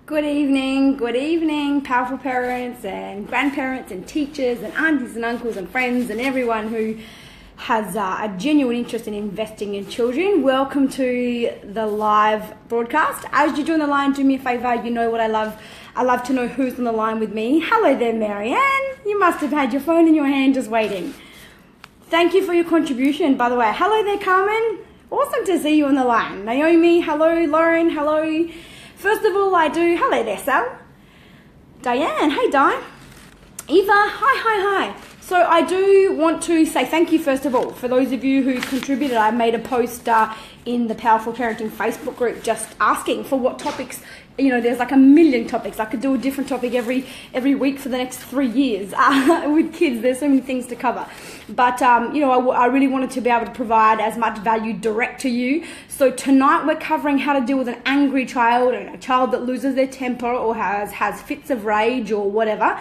Good evening, powerful parents and grandparents and teachers and aunties and uncles and friends and everyone who has a genuine interest in investing in children. Welcome to the live broadcast. As you join the line, do me a favour, you know what I love. I love to know who's on the line with me. Hello there, Marianne. You must have had your phone in your hand just waiting. Thank you for your contribution, by the way. Hello there, Carmen. Awesome to see you on the line. Naomi, hello. Lauren, hello. First of all, hello there, Sal. Diane, hey, Di. Eva, hi. So I do want to say thank you, first of all, for those of you who contributed. I made a post in the Powerful Parenting Facebook group just asking for what topics. You know, there's like a million topics. I could do a different topic every week for the next 3 years with kids. There's so many things to cover. But, I really wanted to be able to provide as much value direct to you. So tonight we're covering how to deal with an angry child and a child that loses their temper or has fits of rage or whatever.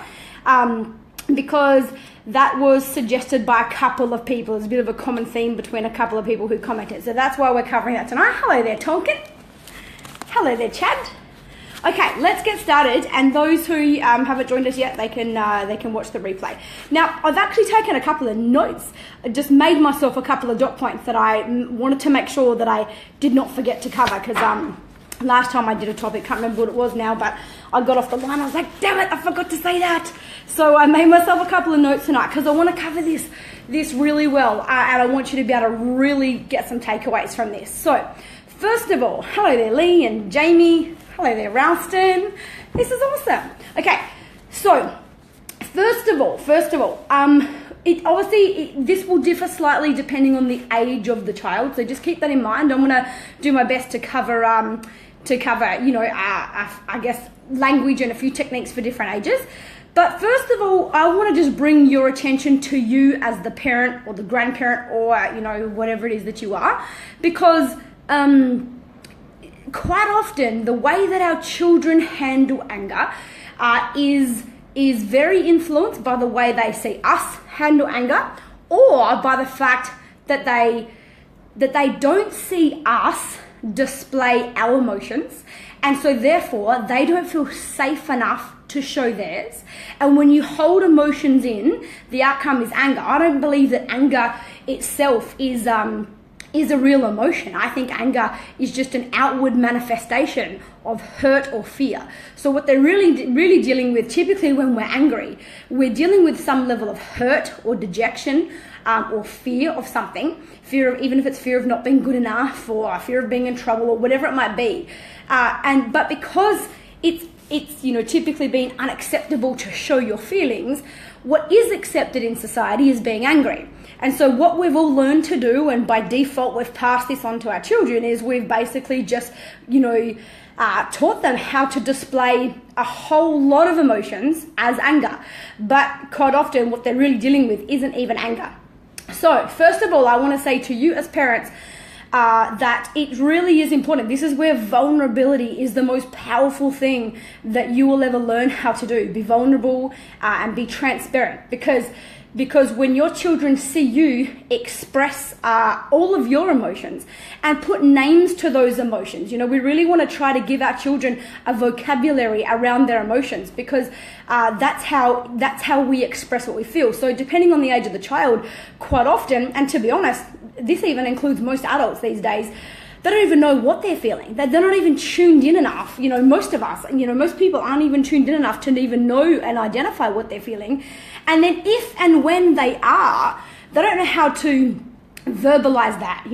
Because that was suggested by a couple of people. There's a bit of a common theme between a couple of people who commented. So that's why we're covering that tonight. Hello there, Tonkin. Hello there, Chad. Okay, let's get started, and those who haven't joined us yet, they can watch the replay. Now, I've actually taken a couple of notes. I just made myself a couple of dot points that I wanted to make sure that I did not forget to cover, because last time I did a topic, can't remember what it was now, but I got off the line, I was like, damn it, I forgot to say that. So I made myself a couple of notes tonight, because I want to cover this really well, and I want you to be able to really get some takeaways from this. So, first of all, hello there, Lee and Jamie. Hello there, Ralston. This is awesome. Okay, so first of all, this will differ slightly depending on the age of the child. So just keep that in mind. I'm gonna do my best to cover I guess language and a few techniques for different ages. But first of all, I want to just bring your attention to you as the parent or the grandparent or whatever it is that you are, because quite often the way that our children handle anger is very influenced by the way they see us handle anger, or by the fact that they don't see us display our emotions, and so therefore they don't feel safe enough to show theirs. And when you hold emotions in, the outcome is anger. I don't believe that anger itself is a real emotion. I think anger is just an outward manifestation of hurt or fear. So what they're really dealing with, typically when we're angry, we're dealing with some level of hurt or dejection or fear of something, even if it's fear of not being good enough or fear of being in trouble or whatever it might be. But because it's typically being unacceptable to show your feelings, what is accepted in society is being angry. And so what we've all learned to do, and by default we've passed this on to our children, is we've basically just, taught them how to display a whole lot of emotions as anger. But quite often what they're really dealing with isn't even anger. So first of all, I want to say to you as parents, that it really is important. This is where vulnerability is the most powerful thing that you will ever learn how to do. Be vulnerable and be transparent, because when your children see you express all of your emotions and put names to those emotions, we really want to try to give our children a vocabulary around their emotions, because that's how we express what we feel. So depending on the age of the child, quite often, and to be honest, this even includes most adults these days, they don't even know what they're feeling. They're not even tuned in enough. Most of us, most people aren't even tuned in enough to even know and identify what they're feeling. And then if and when they are, they don't know how to verbalize that,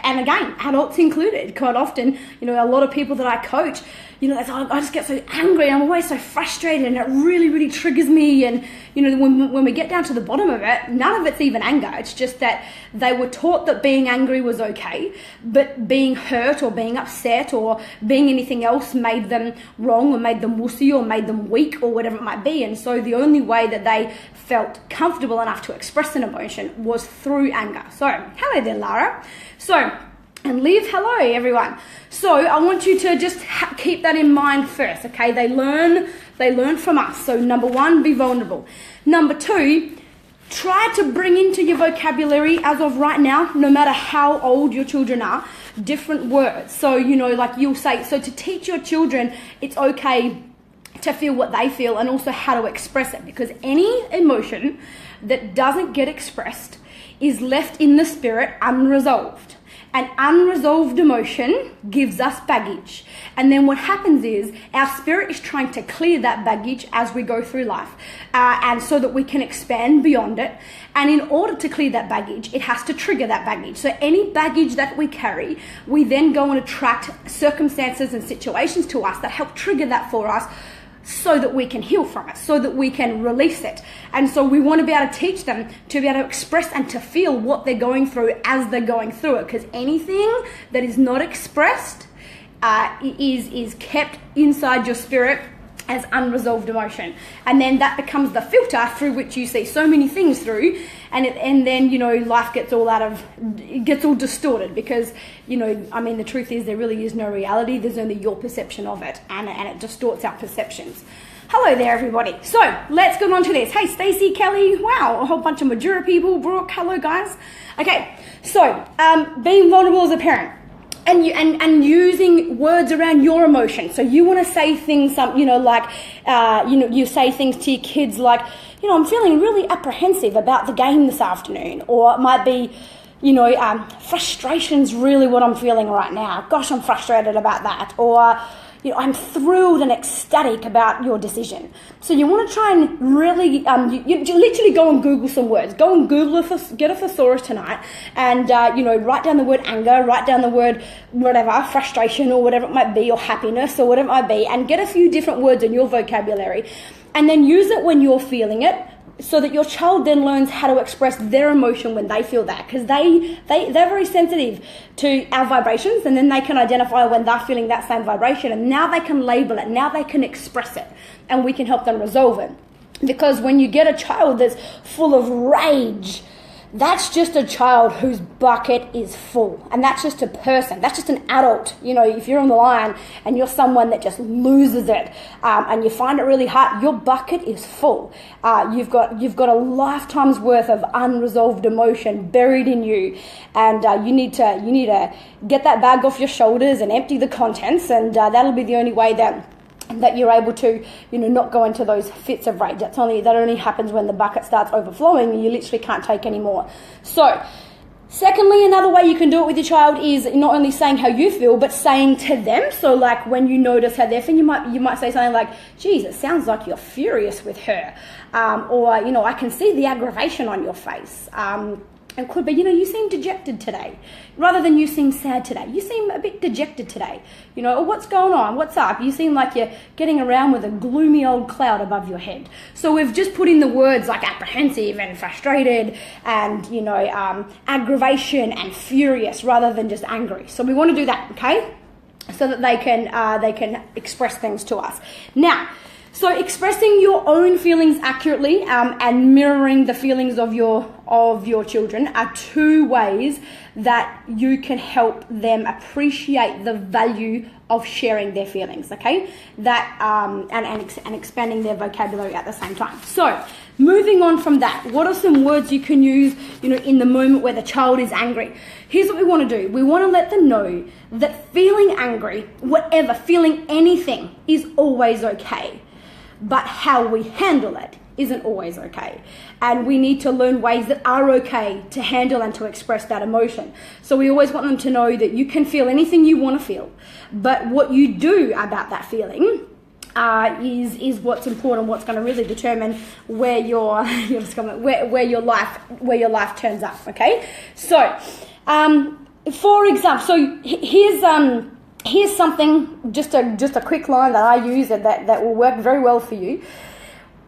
and again, adults included. Quite often, a lot of people that I coach, I just get so angry, I'm always so frustrated, and it really, really triggers me. And, when we get down to the bottom of it, none of it's even anger. It's just that they were taught that being angry was okay, but being hurt or being upset or being anything else made them wrong or made them wussy or made them weak or whatever it might be. And so the only way that they felt comfortable enough to express an emotion was through anger. So, hello there, Lara. And Liv, hello everyone. So I want you to just keep that in mind first, okay? They learn from us. So number one, be vulnerable. Number two, try to bring into your vocabulary as of right now, no matter how old your children are, different words. So, like you'll say, so to teach your children, it's okay to feel what they feel and also how to express it, because any emotion that doesn't get expressed is left in the spirit unresolved. And unresolved emotion gives us baggage. And then what happens is our spirit is trying to clear that baggage as we go through life, and so that we can expand beyond it. And in order to clear that baggage, it has to trigger that baggage. So any baggage that we carry, we then go and attract circumstances and situations to us that help trigger that for us, so that we can heal from it, so that we can release it. And so we want to be able to teach them to be able to express and to feel what they're going through as they're going through it, because anything that is not expressed is kept inside your spirit as unresolved emotion, and then that becomes the filter through which you see so many things through, and then life gets all distorted, because the truth is there really is no reality. There's only your perception of it, and it distorts our perceptions. Hello there, everybody. So let's get on to this. Hey, Stacey, Kelly, wow, a whole bunch of Majura people. Brooke, hello guys. Okay, so being vulnerable as a parent. And using words around your emotions. So you want to say things, you say things to your kids like, I'm feeling really apprehensive about the game this afternoon. Or it might be, frustration's really what I'm feeling right now. Gosh, I'm frustrated about that. Or, I'm thrilled and ecstatic about your decision. So you want to try and really, you literally go and Google some words. Go and Google, get a thesaurus tonight, and, write down the word anger, write down the word whatever, frustration or whatever it might be, or happiness or whatever it might be, and get a few different words in your vocabulary, and then use it when you're feeling it, so that your child then learns how to express their emotion when they feel that, because they're very sensitive to our vibrations, and then they can identify when they're feeling that same vibration, and now they can label it, now they can express it, and we can help them resolve it. Because when you get a child that's full of rage, that's just a child whose bucket is full, and that's just a person, that's just an adult. If you're on the line and you're someone that just loses it, and you find it really hard, your bucket is full. You've got a lifetime's worth of unresolved emotion buried in you, and you need to get that bag off your shoulders and empty the contents, and that'll be the only way that you're able to, not go into those fits of rage. That only happens when the bucket starts overflowing and you literally can't take any more. So, secondly, another way you can do it with your child is not only saying how you feel, but saying to them. So, like when you notice how they're feeling, you might say something like, "Geez, it sounds like you're furious with her," or I can see the aggravation on your face. It could be, you seem dejected today. Rather than you seem sad today, you seem a bit dejected today. Or what's going on? What's up? You seem like you're getting around with a gloomy old cloud above your head. So we've just put in the words like apprehensive and frustrated and, aggravation and furious rather than just angry. So we want to do that, okay? So that they can express things to us. Now, so expressing your own feelings accurately and mirroring the feelings of your children are two ways that you can help them appreciate the value of sharing their feelings, okay? That and expanding their vocabulary at the same time. So moving on from that, what are some words you can use, in the moment where the child is angry? Here's what we want to do. We want to let them know that feeling angry, feeling anything is always okay. But how we handle it isn't always okay. And we need to learn ways that are okay to handle and to express that emotion. So we always want them to know that you can feel anything you want to feel, but what you do about that feeling is what's important, what's going to really determine where your life turns up. Okay, so for example, here's something, just a quick line that I use that will work very well for you.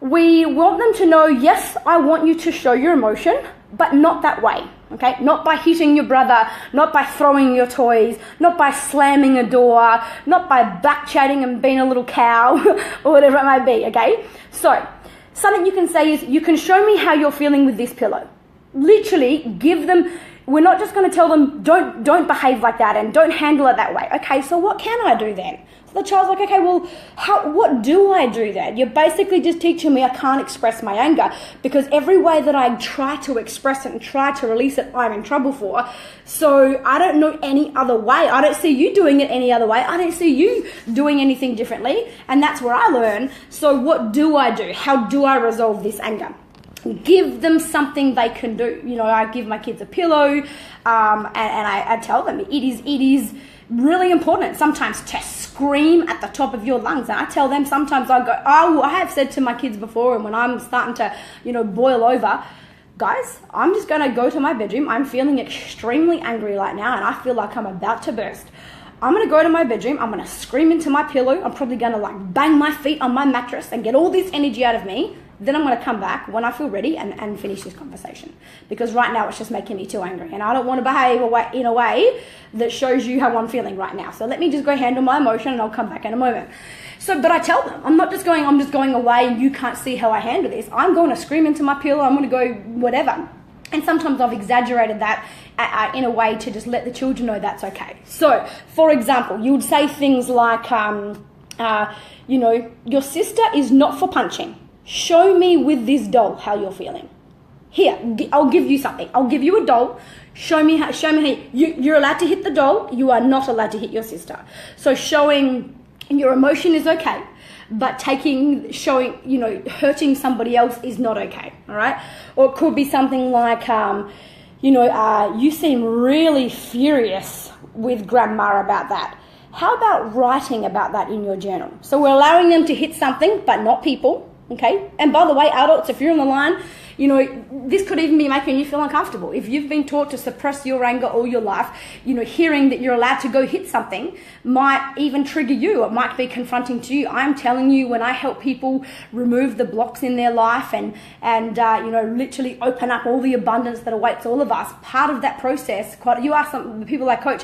We want them to know, yes, I want you to show your emotion, but not that way, okay? Not by hitting your brother, not by throwing your toys, not by slamming a door, not by back-chatting and being a little cow, or whatever it might be, okay? So, something you can say is, you can show me how you're feeling with this pillow. Literally, give them we're not just going to tell them, don't behave like that and don't handle it that way. Okay, so what can I do then? So the child's like, okay, well, what do I do then? You're basically just teaching me I can't express my anger, because every way that I try to express it and try to release it, I'm in trouble for. So I don't know any other way. I don't see you doing it any other way. I don't see you doing anything differently. And that's where I learn. So what do I do? How do I resolve this anger? Give them something they can do. You know, I give my kids a pillow, and I tell them it is really important sometimes to scream at the top of your lungs. And I tell them sometimes I have said to my kids before, and when I'm starting to, boil over, guys, I'm just going to go to my bedroom. I'm feeling extremely angry right now, and I feel like I'm about to burst. I'm going to go to my bedroom. I'm going to scream into my pillow. I'm probably going to bang my feet on my mattress and get all this energy out of me. Then I'm going to come back when I feel ready and finish this conversation. Because right now it's just making me too angry. And I don't want to behave in a way that shows you how I'm feeling right now. So let me just go handle my emotion and I'll come back in a moment. But I tell them, I'm just going away and you can't see how I handle this. I'm going to scream into my pillow. I'm going to go whatever. And sometimes I've exaggerated that in a way to just let the children know that's okay. So, for example, you would say things like, your sister is not for punching. Show me with this doll how you're feeling. Here, I'll give you something. I'll give you a doll. Show me how you're allowed to hit the doll. You are not allowed to hit your sister. So showing your emotion is okay, but hurting somebody else is not okay. All right. Or it could be something like, you seem really furious with grandma about that. How about writing about that in your journal? So we're allowing them to hit something, but not people. Okay, and by the way, adults, if you're on the line, this could even be making you feel uncomfortable. If you've been taught to suppress your anger all your life, hearing that you're allowed to go hit something might even trigger you. It might be confronting to you. I'm telling you, when I help people remove the blocks in their life and literally open up all the abundance that awaits all of us, part of that process, you ask some people I coach,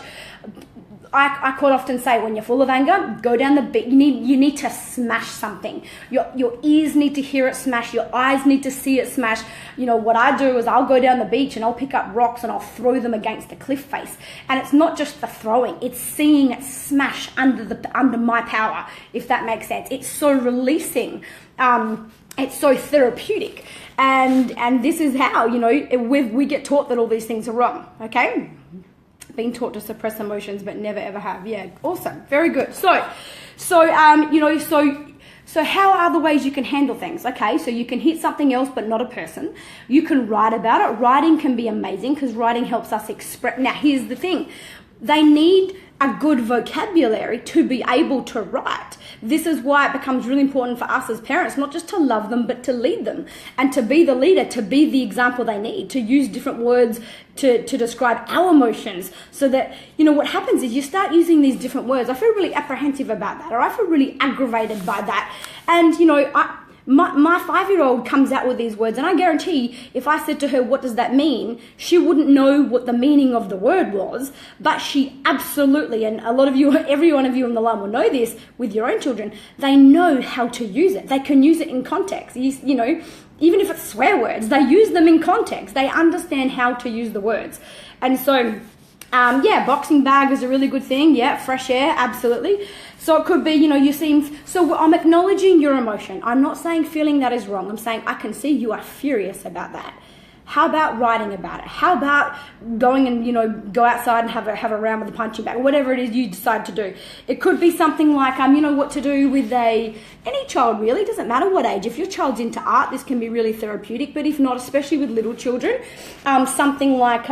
I quite often say, when you're full of anger, go down the beach. You need to smash something. Your ears need to hear it smash. Your eyes need to see it smash. What I do is I'll go down the beach and I'll pick up rocks and I'll throw them against the cliff face. And it's not just the throwing; it's seeing it smash under my power. If that makes sense, it's so releasing. It's so therapeutic, and this is how we get taught that all these things are wrong. Okay. Been taught to suppress emotions, but never ever have. Yeah, awesome, very good. So how are the ways you can handle things? Okay, so you can hit something else, but not a person. You can write about it. Writing can be amazing because writing helps us express. Now, here's the thing: they need a good vocabulary to be able to write. This is why it becomes really important for us as parents, not just to love them, but to lead them and to be the leader, to be the example they need, to use different words to describe our emotions, so that, what happens is you start using these different words. I feel really apprehensive about that, or I feel really aggravated by that. And, my 5-year-old comes out with these words, and I guarantee if I said to her, what does that mean? She wouldn't know what the meaning of the word was, but she absolutely, and a lot of you, every one of you on the line will know this with your own children, they know how to use it. They can use it in context. Even if it's swear words, they use them in context. They understand how to use the words. And so, boxing bag is a really good thing. Yeah, fresh air, absolutely. So it could be, so I'm acknowledging your emotion. I'm not saying feeling that is wrong. I'm saying I can see you are furious about that. How about writing about it? How about going and, go outside and have a round with a punching bag, whatever it is you decide to do. It could be something like, what to do with any child really, doesn't matter what age. If your child's into art, this can be really therapeutic, but if not, especially with little children, something like,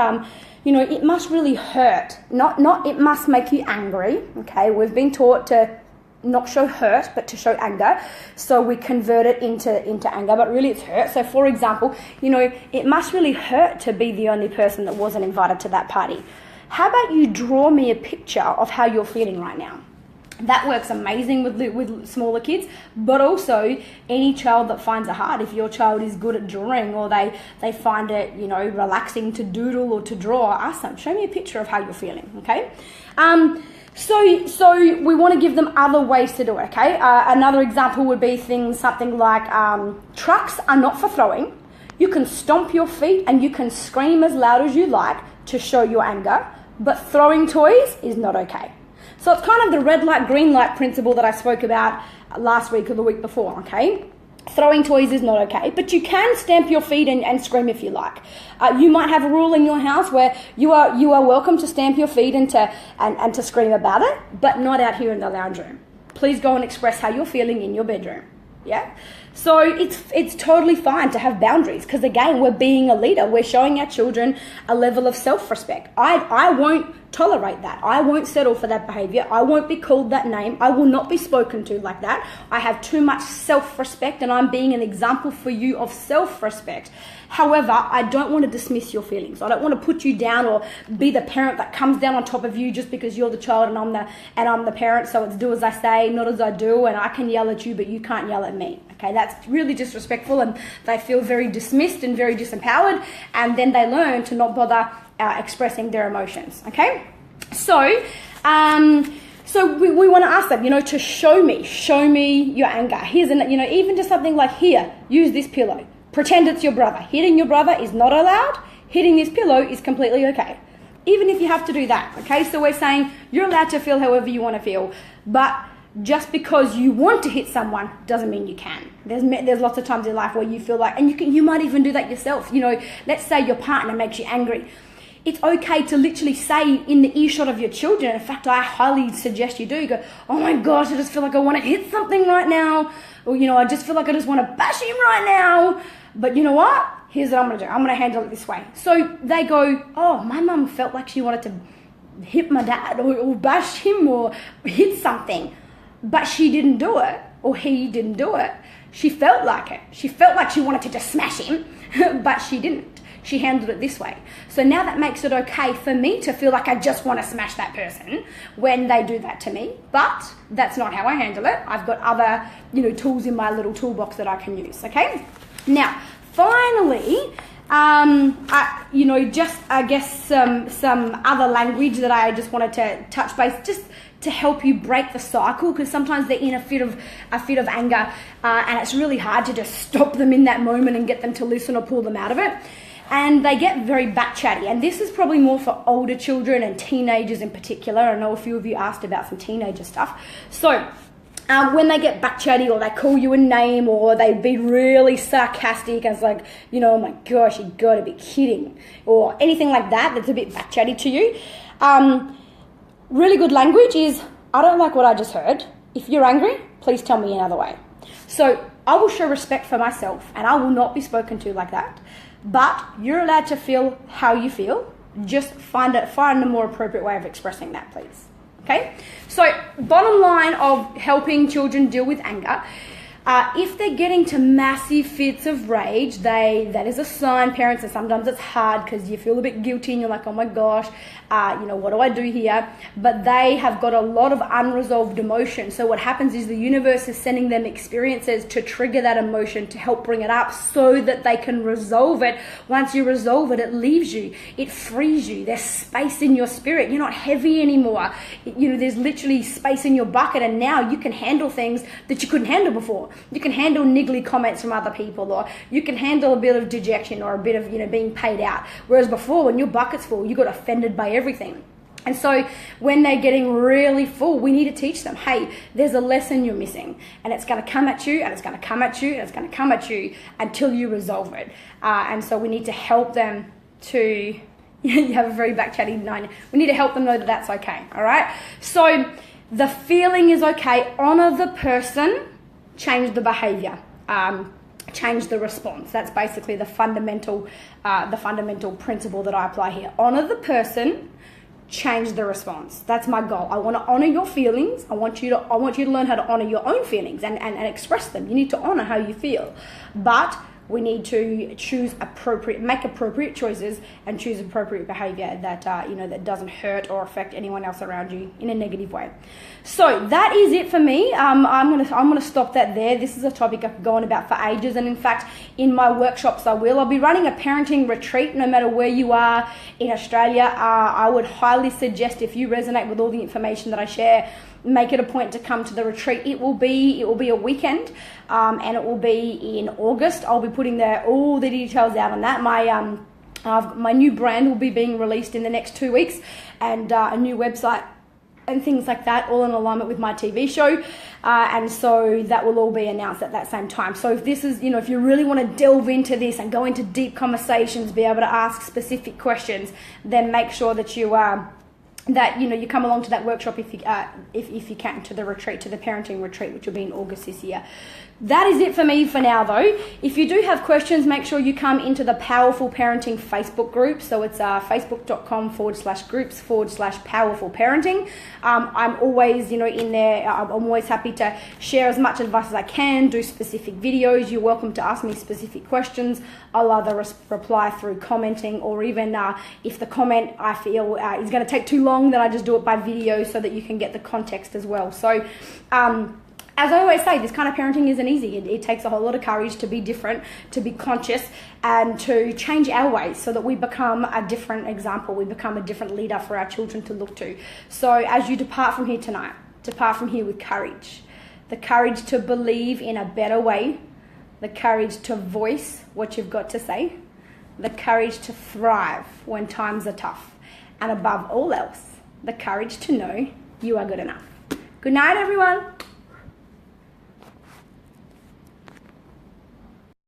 it must really hurt, not it must make you angry. Okay, we've been taught to not show hurt, but to show anger. So we convert it into anger, but really it's hurt. So for example, it must really hurt to be the only person that wasn't invited to that party. How about you draw me a picture of how you're feeling right now? That works amazing with smaller kids, but also any child that finds it hard. If your child is good at drawing, or they find it, relaxing to doodle or to draw, ask them, show me a picture of how you're feeling, okay? So we want to give them other ways to do it, okay? Another example would be something like trucks are not for throwing. You can stomp your feet and you can scream as loud as you like to show your anger, but throwing toys is not okay. So it's kind of the red light, green light principle that I spoke about last week or the week before, okay? Throwing toys is not okay, but you can stamp your feet and scream if you like. You might have a rule in your house where you are welcome to stamp your feet and to scream about it, but not out here in the lounge room. Please go and express how you're feeling in your bedroom. Yeah? So it's totally fine to have boundaries, because again, we're being a leader. We're showing our children a level of self-respect. I won't tolerate that. I won't settle for that behavior. I won't be called that name. I will not be spoken to like that. I have too much self-respect, and I'm being an example for you of self-respect. However, I don't want to dismiss your feelings. I don't want to put you down or be the parent that comes down on top of you just because you're the child and I'm the parent. So it's do as I say, not as I do, and I can yell at you, but you can't yell at me. Okay, that's really disrespectful, and they feel very dismissed and very disempowered, and then they learn to not bother expressing their emotions. Okay, so we want to ask them, to show me your anger. Here's even just something like, here, use this pillow. Pretend it's your brother. Hitting your brother is not allowed. Hitting this pillow is completely okay. Even if you have to do that, okay? So we're saying you're allowed to feel however you want to feel, but just because you want to hit someone doesn't mean you can. There's lots of times in life where you feel like, and you might even do that yourself. Let's say your partner makes you angry. It's okay to literally say in the earshot of your children. In fact, I highly suggest you do. You go, oh my gosh, I just feel like I want to hit something right now. Or, I just feel like I just want to bash him right now. But you know what? Here's what I'm going to do. I'm going to handle it this way. So they go, oh, my mum felt like she wanted to hit my dad or bash him or hit something. But she didn't do it, or he didn't do it. She felt like it. She felt like she wanted to just smash him, but she didn't. She handled it this way. So now that makes it okay for me to feel like I just want to smash that person when they do that to me. But that's not how I handle it. I've got other, tools in my little toolbox that I can use, okay? Now, finally, some other language that I just wanted to touch base, just to help you break the cycle, because sometimes they're in a fit of anger, and it's really hard to just stop them in that moment and get them to listen or pull them out of it. And they get very back chatty, and this is probably more for older children and teenagers in particular. I know a few of you asked about some teenager stuff. So when they get back chatty, or they call you a name, or they be really sarcastic, and it's like, oh my gosh, you gotta be kidding, or anything like that that's a bit back chatty to you. Really good language is, I don't like what I just heard. If you're angry, please tell me another way. So I will show respect for myself, and I will not be spoken to like that. But you're allowed to feel how you feel. Just find a more appropriate way of expressing that, please. Okay? So bottom line of helping children deal with anger, if they're getting to massive fits of rage, that is a sign, parents, and sometimes it's hard because you feel a bit guilty and you're like, oh my gosh, what do I do here? But they have got a lot of unresolved emotion. So what happens is the universe is sending them experiences to trigger that emotion, to help bring it up so that they can resolve it. Once you resolve it, it leaves you. It frees you. There's space in your spirit. You're not heavy anymore. There's literally space in your bucket, and now you can handle things that you couldn't handle before. You can handle niggly comments from other people, or you can handle a bit of dejection or a bit of, being paid out. Whereas before, when your bucket's full, you got offended by everything. And so when they're getting really full, we need to teach them, hey, there's a lesson you're missing, and it's going to come at you, and it's going to come at you, and it's going to come at you until you resolve it. And so we need to help them to, you have a very back chatty nine. We need to help them know that that's okay, all right? So the feeling is okay. Honor the person, change the behavior. Change the response. That's basically the fundamental principle that I apply here. Honor the person, change the response. That's my goal. I want to honor your feelings. I want you to learn how to honor your own feelings and express them. You need to honor how you feel, but we need to make appropriate choices and choose appropriate behavior that that doesn't hurt or affect anyone else around you in a negative way. So that is it for me. I'm gonna stop that there. This is a topic I could go on about for ages, and in fact, in my workshops I'll be running a parenting retreat. No matter where you are in Australia, I would highly suggest, if you resonate with all the information that I share, make it a point to come to the retreat. It will be a weekend, and it will be in August. I'll be putting all the details out on that. My new brand will be being released in the next 2 weeks, and a new website and things like that, all in alignment with my TV show. And so that will all be announced at that same time. So if this is, if you really want to delve into this and go into deep conversations, be able to ask specific questions, then make sure that you you come along to that workshop if you can, to the retreat, to the parenting retreat, which will be in August this year. That is it for me for now, though. If you do have questions, make sure you come into the Powerful Parenting Facebook group. So it's facebook.com/groups/powerful parenting. I'm always, in there. I'm always happy to share as much advice as I can, do specific videos. You're welcome to ask me specific questions. I'll either reply through commenting, or even if the comment I feel is going to take too long, then I just do it by video so that you can get the context as well. So, as I always say, this kind of parenting isn't easy. It takes a whole lot of courage to be different, to be conscious, and to change our ways so that we become a different example. We become a different leader for our children to look to. So as you depart from here tonight, depart from here with courage. The courage to believe in a better way. The courage to voice what you've got to say. The courage to thrive when times are tough. And above all else, the courage to know you are good enough. Good night, everyone.